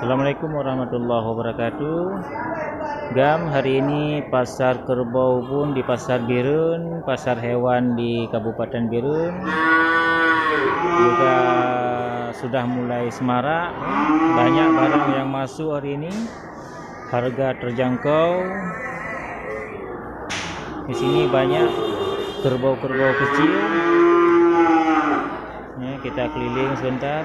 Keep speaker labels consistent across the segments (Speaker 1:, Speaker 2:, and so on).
Speaker 1: Assalamualaikum warahmatullahi wabarakatuh. Gam, hari ini pasar kerbau pun di Pasar Birun, pasar hewan di Kabupaten Birun juga sudah mulai semarak. Banyak barang yang masuk hari ini, harga terjangkau. Di sini banyak kerbau-kerbau kecil. Ya, kita keliling sebentar.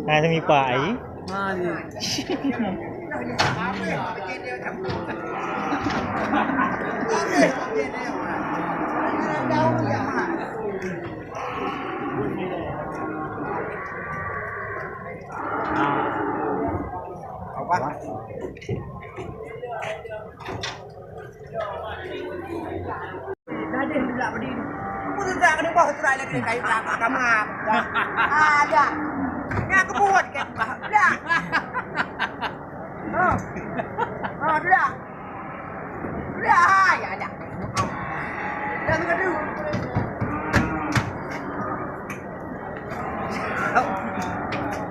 Speaker 1: Hai thằng phải.
Speaker 2: Ada. Ni aku buat kan. Dah. Oh. Oh, dah. Dah, ya dah. Dah tengah dulu.